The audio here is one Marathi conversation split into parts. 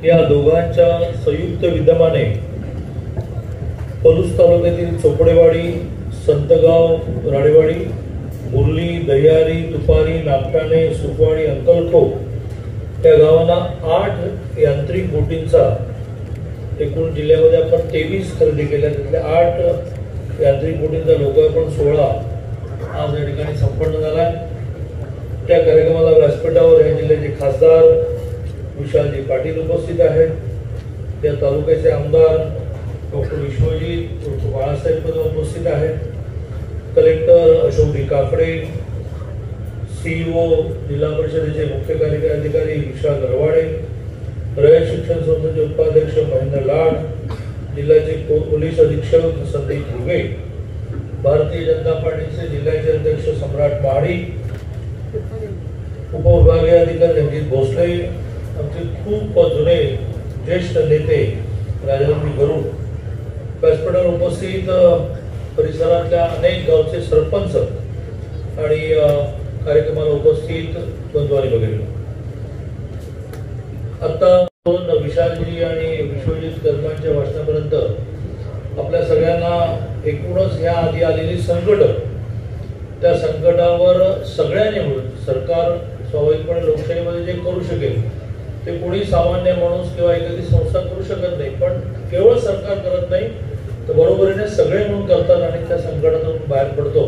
या दोघांच्या संयुक्त विद्यमाने पलूस तालुक्यातील चोपडेवाडी, संतगाव, राडेवाडी, मुरली, दह्यारी, तुपारी, नागठाणे, सुकवाडी, अंकलखोप या गावांना 8 यांत्रिक बोटींचा एकूण जिल्ह्यामध्ये आपण 23 खरेदी केल्या, त्यातल्या 8 यांत्रिक बोटींचा लोकार्पण सोहळा आज या ठिकाणी संपन्न झाला। त्या कार्यक्रमाला व्यासपीठावर या जिल्ह्याचे खासदार विशालजी पाटील उपस्थित आहेत। त्या तालुक्याचे आमदार डॉक्टर विश्वजीत बाळासाहेब कदम उपस्थित आहेत। कलेक्टर अशोक काकडे, सीईओ जिल्हा परिषदेचे मुख्य कार्यकारी अधिकारी विशाल गरवाडे, रयत शिक्षण संस्थेचे उपाध्यक्ष महेंद्र लाड, जिल्ह्याचे पोलीस अधीक्षक संदीप घुगे, भारतीय जनता पार्टीचे जिल्ह्याचे अध्यक्ष सम्राट महाडी, उपविभागीय अधिकारी रणजित भोसले, आमचे खूप जुने ज्येष्ठ नेते राजाराम गरुड, व्यासपीठावर उपस्थित परिसरातल्या अनेक गावचे सरपंच आणि कार्यक्रमाला उपस्थित बंधुवारी वगैरे। आता विशालजी आणि विश्वजीत कर्मांच्या भाषणापर्यंत आपल्या सगळ्यांना एकूणच ह्या आधी आलेली संकट, त्या संकटावर सगळ्यांनी मिळून सरकार स्वाभाविकपणे लोकशाहीमध्ये जे करू शकेल ते कोणी सामान्य माणूस किंवा एखादी संस्था करू शकत नाही, पण केवळ सरकार करत नाही तर बरोबरीने सगळे म्हणून करतात आणि त्या संकटातून बाहेर पडतो।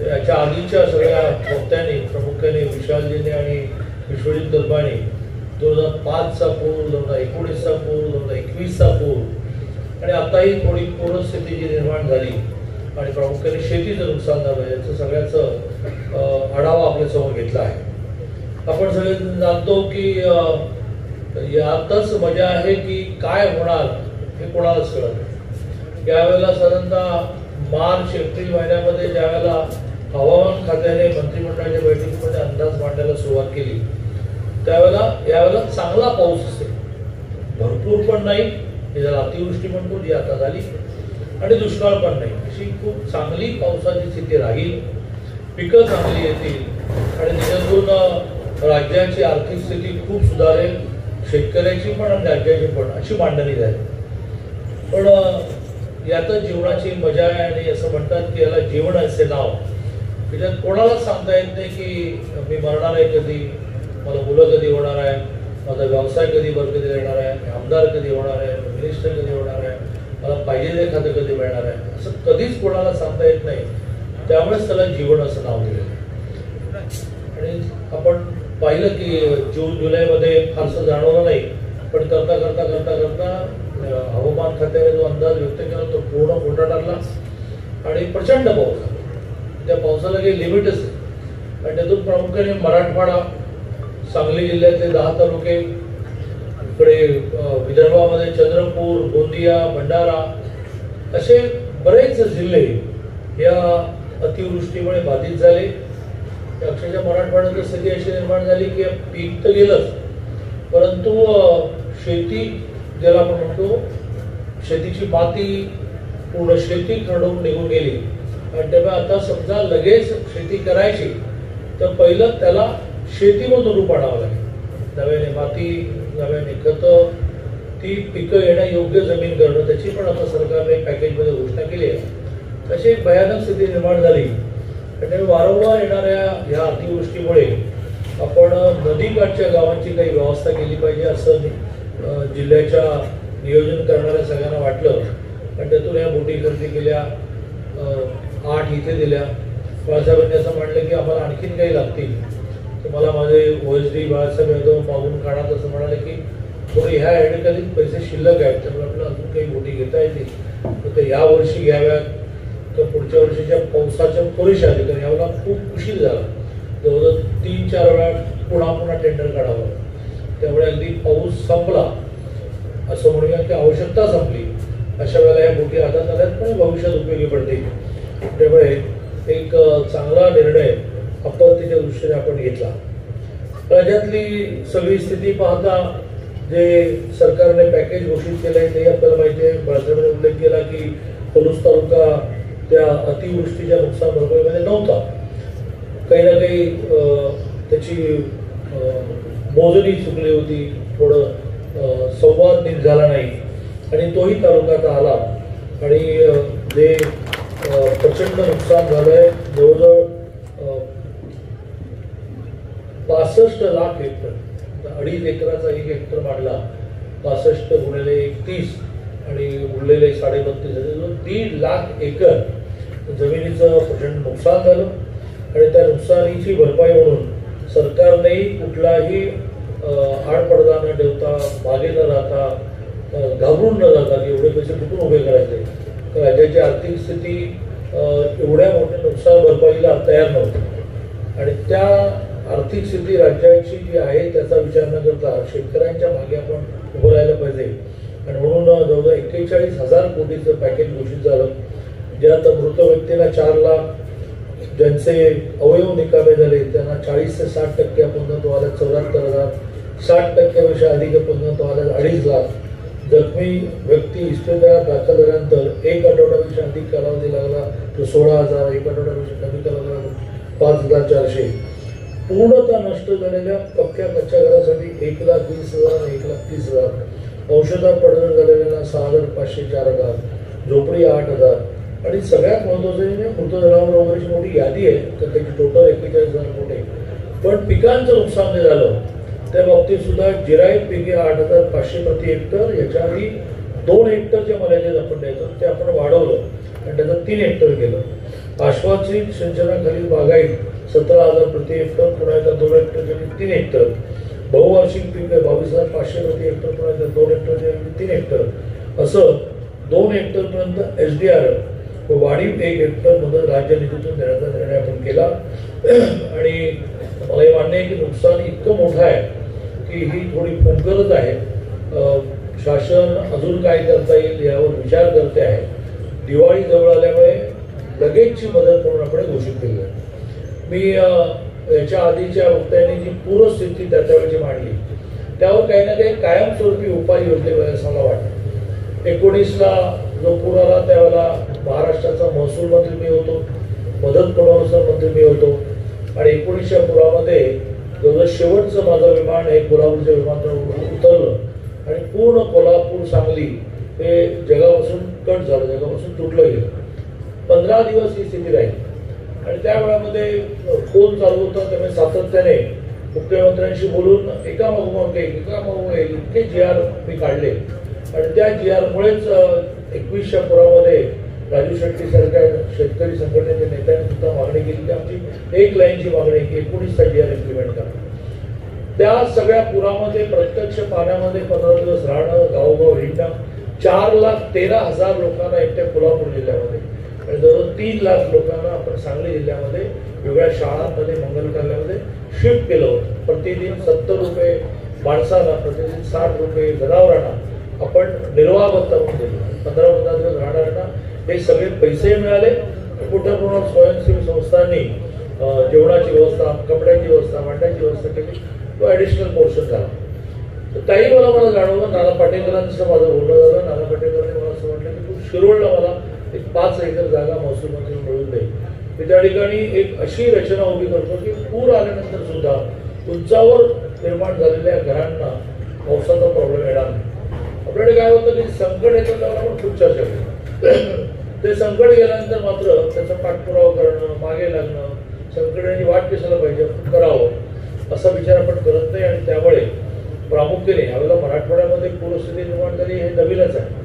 याच्या आधीच्या सगळ्या वक्त्यांनी प्रामुख्याने विशालजीने आणि विश्वजीत कर्मांनी 2005चा पूर, 2019चा पूर, 2021चा पूर आणि आताही थोडी पूरस्थिती जी निर्माण झाली आणि प्रामुख्याने शेतीचं नुकसान झालं याचं सगळ्याचं आढावा आपल्यासमोर घेतला आहे। आपण सगळे जाणतो की यातच मजा आहे की काय होणार हे कोणालाच कळत नाही। यावेळेला साधारणतः मार्च-एप्रिल महिन्यामध्ये ज्यावेळेला हवामान खात्याने मंत्रिमंडळाच्या बैठकीमध्ये अंदाज मांडायला सुरुवात केली यावेळेला चांगला पाऊस असेल, भरपूर पण नाही, ज्याला अतिवृष्टी म्हणतो जी आता झाली, आणि दुष्काळ पण नाही, अशी खूप चांगली पावसाची स्थिती राहील, पिकं चांगली येतील आणि त्याच्यातून राज्याची आर्थिक स्थिती खूप सुधारेल, शेतकऱ्याची पण आणि राज्याची पण, अशी मांडणी झाली। पण यातच जीवनाची मजा आहे आणि असं म्हणतात की याला जीवन असे नाव, त्याच्यात कोणालाच सांगता येत नाही की मी मरणार आहे कधी, मला मुलं कधी होणार आहे, माझा व्यवसाय कधी बरकती येणार आहे, आमदार कधी होणार आहे, मिनिस्टर कधी होणार आहे, मला पाहिजे ते खातं कधी मिळणार आहे, असं कधीच कोणाला सांगता येत नाही। त्यामुळेच त्याला जीवन असं नाव दिलं। आणि आपण पाहिलं की जून जुलैमध्ये फारसं जाणवलं नाही, पण करता करता करता करता हवामान खात्याने जो अंदाज व्यक्त केला तो पूर्ण खोटा ठरला आणि प्रचंड पाऊस झाला। त्या पावसाला काही लिमिटच नाही आणि त्यातून प्रामुख्याने मराठवाडा, सांगली जिल्ह्यातले 10 तालुके, इकडे विदर्भामध्ये चंद्रपूर, गोंदिया, भंडारा असे बरेच जिल्हे या अतिवृष्टीमुळे बाधित झाले। अक्षरशः मराठवाड्यात स्थिती अशी निर्माण झाली की पीक तर गेलंच, परंतु शेती ज्याला आपण म्हणतो शेतीची माती पूर्ण शेती खरडून निघून गेली आणि तेव्हा आता समजा लगेच शेती करायची तर पहिलं त्याला शेतीमधून रूप आणावं लागेल, नव्याने माती, नव्याने खतं, ती पिकं येण्यायोग्य जमीन करणं, त्याची पण आता सरकारने पॅकेजमध्ये घोषणा केली आहे। अशी एक भयानक स्थिती निर्माण झाली आणि वारंवार येणाऱ्या ह्या अतिवृष्टीमुळे आपण नदीकाठच्या गावांची काही व्यवस्था केली पाहिजे असं जिल्ह्याच्या नियोजन करणाऱ्या सगळ्यांना वाटलं आणि त्यातून या बोटी खरेदी केल्या, 8 इथे दिल्या। बाळासाहेबांनी असं म्हटलं की आम्हाला आणखीन काही लागतील, तर मला माझे OSD बाळासाहेब यादव मागून काढात असं म्हणाले की थोडी ह्या ॲडकालीत पैसे शिल्लक आहेत, त्यामुळे आपल्याला अजून काही बोटी घेता येतील तर ते यावर्षी घ्याव्यात, तर पुढच्या वर्षीच्या पावसाच्या पुरेशा आली, कारण यावेळेला खूप उशीर झाला, जवळजवळ 3-4 वेळा पुन्हा टेंडर काढावं, त्यामुळे अगदी पाऊस संपला असं म्हणूया की आवश्यकता संपली, अशा वेळेला या बोटी हातात आल्यात पण भविष्यात उपयोगी पडतील। त्यामुळे एक चांगला निर्णय आपत्तीच्या दृष्टीने आपण घेतला। राज्यातली सगळी स्थिती पाहता जे सरकारने पॅकेज घोषित केलं आहे ते आपल्याला माहिती आहे। बाळासाहेबांनी उल्लेख केला की पलूस तालुका त्या अतिवृष्टीच्या नुकसान भरपाईमध्ये नव्हता, काही ना काही त्याची मोजणी चुकली होती, थोडं संवाद नीट झाला नाही आणि तोही तालुक्यात आला आणि जे प्रचंड नुकसान झालंय. जवळजवळ 65 लाख हेक्टर, 2.5 एकराचा 1 हेक्टर मांडला, 65 गुणिले 31 आणि उरलेले 32.5 1.5 लाख एकर जमिनीचं प्रचंड नुकसान झालं. आणि त्या नुकसानीची भरपाई म्हणून सरकारनेही कुठलाही आडपडदा न ठेवता, मागे न राहता, घाबरून न जाता एवढे पैसे कुठून उभे करायचे. राज्याची आर्थिक स्थिती एवढ्या मोठ्या नुकसान भरपाईला तयार नव्हती आणि त्या आर्थिक स्थिती राज्याची जी आहे त्याचा विचार न करता शेतकऱ्यांच्या मागे आपण उभं राहायला पाहिजे. आणि म्हणून जवळजवळ 41,000 कोटीचं पॅकेज घोषित झालं, ज्यात मृत व्यक्तीला 4 लाख, ज्यांचे अवयव निकामी झाले त्यांना 40 ते 60% अपंगत्व आलं 74,000, 60% अधिक अपंगत्व आलं 2.5 लाख, जखमी व्यक्ती इस्पितळात दाखल झाल्यानंतर 1 आठवड्यापेक्षा अधिक कालावधी लागला तो 16,000, 1 आठवड्यापेक्षा कमी कालावधी 5,400. पूर्णतः नष्ट झालेल्या पक्क्या कच्च्या घरासाठी 1,20,000, 1,30,000, औषधात पडझड झालेल्या 6,500, 4,000, झोपडी 8,000 आणि सगळ्यात महत्त्वाचं म्हणजे मृत जनावर वगैरेची मोठी यादी आहे तर त्याची टोटल 41,000 कोटी. पण पिकांचं नुकसान जे झालं त्या बाबतीत सुद्धा जिरायत पिके 8,500 प्रति हेक्टर, याच्या आधी 2 हेक्टर जे मर्यादित आपण द्यायचं ते आपण वाढवलं आणि त्याचं 3 हेक्टर केलं. आश्वासित सिंचनाखालील बागायत 17,000 प्रति हेक्टर, पुन्हा एकदा 2 हेक्टरच्या 3 हेक्टर. बहुवार्षिक पीक 22,500 प्रति हेक्टर, पुन्हा एकदा 2 हेक्टरच्या 3 हेक्टर, असं 2 हेक्टरपर्यंत SDR वाढीव 1 हेक्टर मदत राज्य निधीतून देण्याचा निर्णय आपण केला. आणि मलाही मान्य आहे की नुकसान इतकं मोठं आहे की ही थोडी फुंकरच आहे. शासन अजून काय करता येईल यावर विचार करते आहे. दिवाळी जवळ आल्यामुळे लगेचची मदत म्हणून आपण घोषित केली आहे. मी याच्या आधीच्या वक्त्यांनी जी पूरस्थिती त्यावेळेची मांडली त्यावर काही ना काही कायमस्वरूपी उपाय योजले पाहिजे असं मला वाटतं. 19ला जो पूर आला त्यावेळेला महाराष्ट्राचा महसूल मंत्री मी होतो, मदत पुनर्वसन मंत्री मी होतो आणि 19च्या पुरामध्ये जवळजवळ शेवटचं माझं विमान हे कोल्हापूरच्या विमानतळावर उतरलं आणि पूर्ण कोल्हापूर सांगली हे जगापासून कट झालं, जगापासून तुटलं गेलं. 15 दिवस ही स्थिती राहील आणि त्या वेळामध्ये फोन चालू होता. त्यामुळे सातत्याने मुख्यमंत्र्यांशी बोलून एकामागोमाग इतके GR मी काढले आणि त्या GR मुळेच 21च्या पुरामध्ये राजू शेट्टी सारख्या शेतकरी संघटनेच्या नेत्यांनी सुद्धा मागणी केली की आमची 1 लाईनची मागणी की 19चा GR इम्प्लिमेंट करा. त्या सगळ्या पुरामध्ये प्रत्यक्ष पाण्यामध्ये 15 दिवस राहणं, गावोगाव हिंडणं, 4,13,000 लोकांना एकट्या कोल्हापूर जिल्ह्यामध्ये आणि जवळजवळ 3 लाख लोकांना आपण सांगली जिल्ह्यामध्ये वेगळ्या शाळांमध्ये, मंगल कार्यालयामध्ये शिफ्ट केलं होतं. प्रतिदिन 70 रुपये माणसाला, प्रतिदिन 60 रुपये जनावरांना आपण निर्वाह भत्ता म्हणून दिलो. 15-15 दिवस राहणाऱ्यांना हे सगळे पैसे मिळाले. मोठ्या प्रमाणात स्वयंसेवी संस्थांनी जेवणाची व्यवस्था, कपड्याची व्यवस्था, भांड्याची व्यवस्था केली. तो ॲडिशनल पोर्शन झाला. तर त्याही मला जाणवलं. नाना पाटेकरांचं माझं बोलणं झालं. नाना पाटेकरांनी मला असं म्हटलं की तू शिरोळला मला 5 एकर जागा महसूल मंत्री मिळून दे. मी त्या ठिकाणी एक अशी रचना उभी करतो की पूर आल्यानंतर सुद्धा उंचावर निर्माण झालेल्या घरांना पावसाचा प्रॉब्लेम येणार नाही. आपल्याकडे काय होतं की संकट येतं त्यावर आपण खूप चर्चा करतो. ते संकट गेल्यानंतर मात्र त्याचा पाठपुरावा करणं, मागे लागणं, संकटाची वाट कशाला पाहिजे आपण करावं असा विचार आपण करत नाही. आणि त्यामुळे प्रामुख्याने यावेळेला मराठवाड्यामध्ये पूरस्थिती निर्माण झाली हे नवीनच आहे.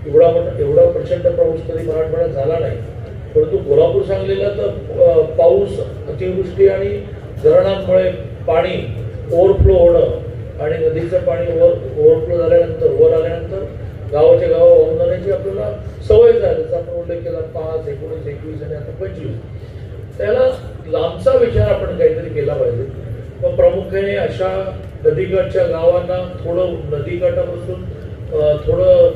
एवढा प्रचंड पाऊस कधी मराठवाड्यात झाला नाही. परंतु कोल्हापूर सांगलीला तर पाऊस, अतिवृष्टी आणि धरणांमुळे पाणी ओव्हरफ्लो होणं आणि नदीचं पाणी ओव्हरफ्लो झाल्यानंतर वर आल्यानंतर गावाच्या गावा वाहून जाण्याची आपल्याला सवय झाली. त्याचा आपण उल्लेख केला 5, 19, 21 आणि आता 25. त्याला लांबचा विचार आपण काहीतरी केला पाहिजे. मग प्रामुख्याने अशा नदीकाठच्या गावांना थोडं नदीकाठापासून थोडं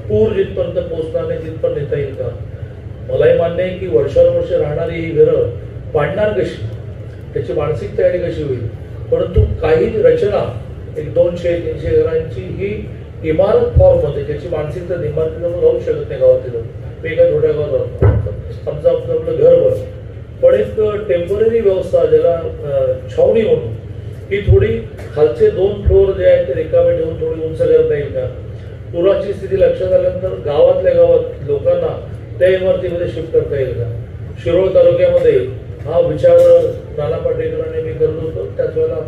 पूर जिथपर्यंत पोहोचणार नाही तिथपर्यंत नेता येईल का. मलाही मान्य आहे की वर्षानुवर्ष राहणारी ही घरं पाडणार कशी, त्याची मानसिक तयारी कशी होईल. परंतु काही रचना 100-200-300 घरांची ही इमारत फॉर्ममध्ये ज्याची मानसिकता इमारतीला राहू शकत नाही गावातील. मी एका छोट्या गावात राहतो. आमचं आपलं घर बरं पण एक टेम्पररी व्यवस्था ज्याला छावणी म्हणून की थोडी खालचे 2 फ्लोअर जे आहेत ते रिकामे ठेवून थोडी उंच करता येईल का? पुराची स्थिती लक्षात आल्यानंतर गावातल्या गावात लोकांना त्या इमारतीमध्ये शिफ्ट करता येईल का? शिरोळ तालुक्यामध्ये हा विचार नाना पाटेकरांनी मी करत होतो. त्याच वेळेला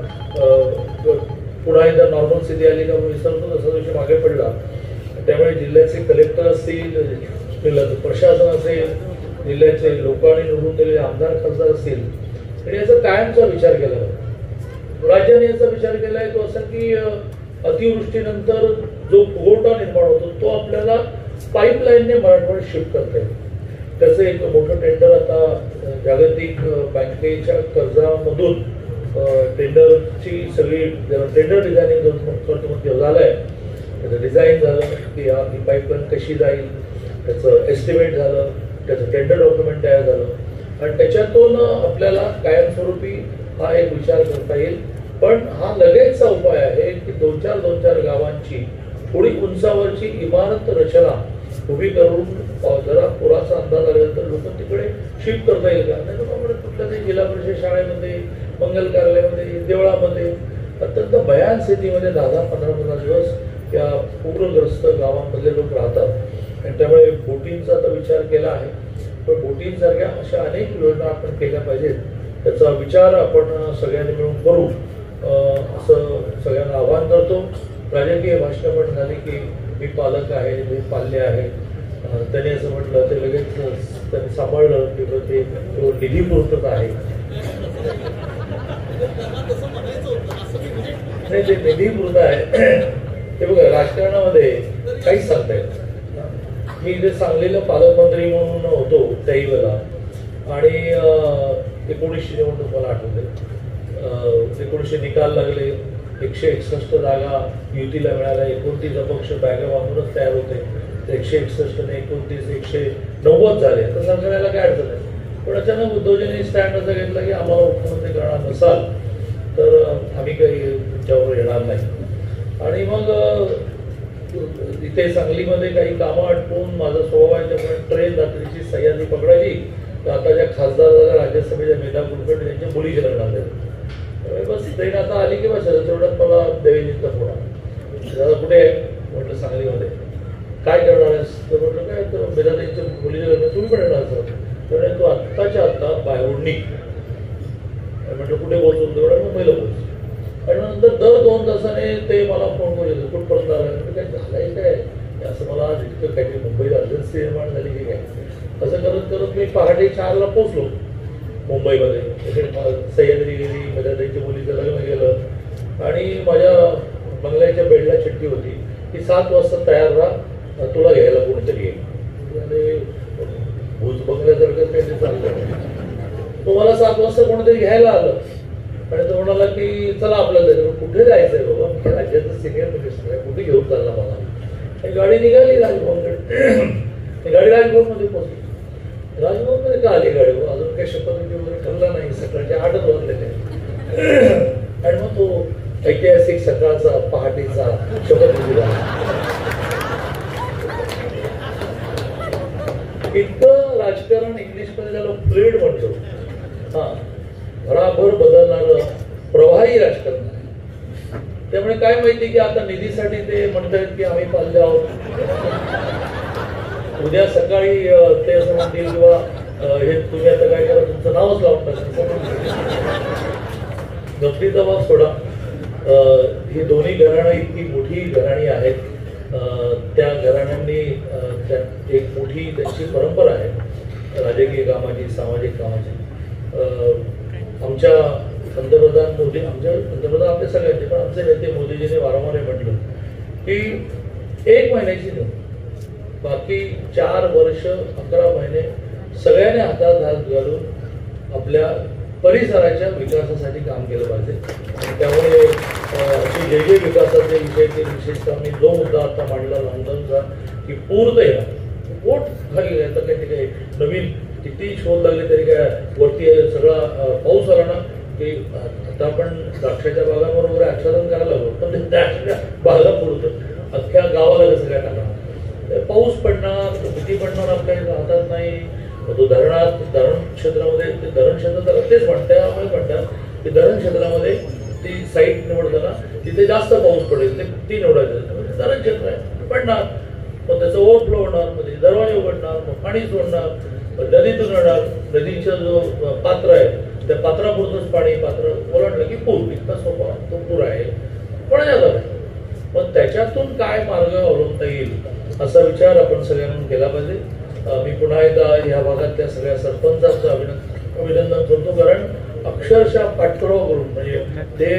पुन्हा एकदा नॉर्मल स्थिती आली का विसरतो तसा दिवशी मागे पडला. त्यामुळे जिल्ह्याचे कलेक्टर असतील, प्रशासन असेल, जिल्ह्याचे लोकांनी निवडून दिलेले आमदार खासदार असतील, आणि याचा कायमचा विचार केला पाहिजे. राज्याने याचा विचार केलाय तो असा की अतिवृष्टीनंतर जो फुगवटा निर्माण होतो तो आपल्याला पाईपलाईनने मराठवाड्यात शिफ्ट करता येईल. त्याचं एक मोठं टेंडर आता जागतिक बँकेच्या कर्जामधून टेंडरची सगळी टेंडर डिझायनिंग करतो झालंय. त्याचं डिझाईन झालं की ही पाईपलाईन कशी जाईल, त्याचं एस्टिमेट झालं, त्याचं टेंडर डॉक्युमेंट तयार झालं, आणि त्याच्यातून आपल्याला कायमस्वरूपी हा एक विचार करता येईल. पण हा लगेचचा उपाय आहे की 2-4 गावांची थोडी उंचावरची इमारत रचना उभी करून जरा पुराचा अंदाज आल्यानंतर लोक तिकडे शिफ्ट करता येईल का? नाही तर कुठल्या तरी जिल्हा परिषद शाळेमध्ये, मंगल कार्यालयामध्ये, देवळामध्ये अत्यंत भयान स्थितीमध्ये 10-15 दिवस या पूरग्रस्त गावांमधले लोक राहतात. आणि त्यामुळे बोटिंगचा तर विचार केला आहे, पण बोटिंग सारख्या अशा अनेक योजना आपण केल्या पाहिजेत. त्याचा विचार आपण सगळ्यांनी मिळून करू असं सगळ्यांना आवाहन करतो. राजकीय भाषणं पण झाली की मी पालक आहे, मी पाल्य आहे, त्याने असं म्हटलं ते लगेच त्यांनी सांभाळलं की ते निधी पुरतच आहे. नाही, ते निधी पुरत आहे. ते बघा राजकारणामध्ये काहीच सांगता येत. मी इथे सांगलीला पालकमंत्री म्हणून होतो त्याही वेळेला, आणि 1900 निवडणूक मला आठवते. 1900 निकाल लागले, 161 जागा युतीला मिळाल्या, 29 अपक्ष बॅगा बांधूनच तयार होते. 161 ने 29 190 झाले. तर सरकारला काय अडचण आहे. पण अचानक उद्धवजींनी स्टँड असा घेतला की आम्हाला मुख्यमंत्री करणार नसाल तर आम्ही काही तुमच्यावर येणार नाही. आणि मग इथे सांगलीमध्ये काही कामं आटपून माझा स्वभाव आहे त्यामुळे ट्रेन रात्रीची सह्याद्री पकडायची. तर आता ज्या खासदार झाल्या राज्यसभेच्या मेधा कुलकर्णी त्यांच्या मुलीचे लग्न झाले. बस ट्रेन आता आली की बस तेवढ्यात मला देवेंद्रचा फोन आला, दादा कुठे आहे? म्हटलं सांगलीमध्ये. काय करणार आहेस? तर म्हटलं काय, तर मेधाताईंच्या मुलीचे लग्न तुम्ही पण येणार सर? तर तू आत्ताच्या आत्ता बाहेरून निघ. म्हटलं कुठे पोहोचू? तेवढ्या मुंबईला पोहोच. आणि नंतर दर 2 तासाने ते मला फोन करू येतो, कुठपर्यंत आला? काय झालंय काय असं मला आज इतकं काहीतरी मुंबईला अर्जन्सी निर्माण झाली की काय. असं करत करत मी पहाटे 4ला पोहोचलो मुंबईमध्ये. सह्याद्री गेली, मेधाताईंच्या मुलीचं लग्न गेलं, आणि माझ्या बंगल्याच्या बेडला चिठ्ठी होती की 7 वाजता तयार राहा, तुला घ्यायला कोणीतरी येईल. आणि भूज बंगल्यासारखं काही ते चाललं. तो मला 7 वाजता कोणीतरी घ्यायला आलं आणि तो म्हणाला की चला आपल्याला जायचं. कुठे जायचंय बाबा, मी राज्याचं सिनियर मिनिस्टर आहे, कुठे घेऊन चालला मला? गाडी निघाली राजभवनकडे. गाडी राजभवनमध्ये पोहोचली. राजभवनमध्ये का आली गाडी? अजून काही शपथविधी वगैरे ठरला नाही, सकाळचे 8च वाजलेले. आणि मग तो ऐतिहासिक सकाळचा पहाटेचा शपथविधी झाला. इतकं राजकारण इंग्लिशमध्ये त्याला फ्लुइड म्हणतो. हा, भराभर बदलणारं प्रवाही राजकारण आहे. त्यामुळे काय माहिती की आता निधीसाठी ते म्हणतायत की आम्ही पाल्ले आहोत. उद्या सकाळी ते असं म्हणतील किंवा हे तुम्ही आता काय करा, तुमचं नावच लावून टाका. गमतीचा भाग सोडा. ही दोन्ही घराणं इतकी मोठी घराणी आहेत. त्या घराण्यांनी एक मोठी त्यांची परंपरा आहे राजकीय कामाची, सामाजिक कामाची. आमच्या पंतप्रधान मोदी, आमच्या पंतप्रधान आपले सगळ्यांचे, पण आमचे नेते मोदीजीने वारंवार म्हटलं की 1 महिन्याची नाही, बाकी 4 वर्ष 11 महिने सगळ्यांनी हातात हात घालून आपल्या परिसराच्या विकासासाठी काम केलं पाहिजे. त्यामुळे अशी जे विकासाचे विषयाचे विशेषतः मी जो मुद्दा आता मांडला लॉकडाऊनचा की पूर्ण पोट खाली तर काही नवीन किती शोध लागले तरी काय वरती सगळा पाऊस आला ना की आता आपण द्राक्षाच्या बागांवर वगैरे आच्छादन करायला लागलो, पण द्राक्षाच्या बागा पुरतं अख्ख्या गावाला कसं काय टाकणार? पाऊस पडणार, किती पडणार आपल्या हातात नाही. तो धरण क्षेत्रामध्ये, ते धरण क्षेत्र तेच म्हणतात, त्यामुळे म्हणतात की धरण क्षेत्रामध्ये ती साईट निवडताना तिथे जास्त पाऊस पडेल ती निवडायचं म्हणजे धरण क्षेत्र आहे पडणार, मग त्याचं ओव्हरफ्लो होणार, मग दरवाजे उघडणार, मग पाणी सोडणार, मग नदीतून येणार, नदीचा जो पात्र आहे त्या पात्रापुरतंच पाणी, पात्र ओलांडलं की पूर, इतका सोपा तो पूर आहे पडण्यात आला. पण त्याच्यातून काय मार्ग अवलंबता येईल असा विचार आपण सगळ्यांना केला पाहिजे. मी पुन्हा एकदा ह्या भागातल्या सगळ्या सरपंचांचं अभिनंदन करतो, कारण अक्षरशः पाठपुरावा करून म्हणजे ते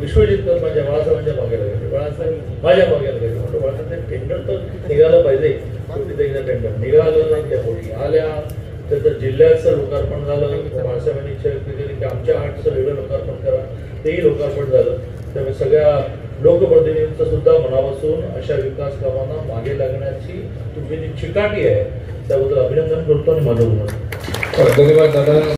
विश्वजित माझ्या बाळासाहेबांच्या मागे लागले, बाळासाहेब माझ्या मागे लागले. म्हणतो बाळासाहेब ते टेंडर तर निघालं पाहिजे, तिथे एकदा टेंडर निघालं, त्या गोष्टी आल्या, त्याचं जिल्ह्याचं लोकार्पण झालं, बाळासाहेबांनी इच्छा व्यक्त केली की आमच्या आर्टचं वेगळं लोकार्पण करा, तेही लोकार्पण झालं. त्यामुळे सगळ्या लोकप्रतिनिधींचं सुद्धा मनापासून अशा विकास कामांना मागे लागण्याची तुमची जी चिकाटी आहे त्याबद्दल अभिनंदन करतो आणि माझं धन्यवाद दादा.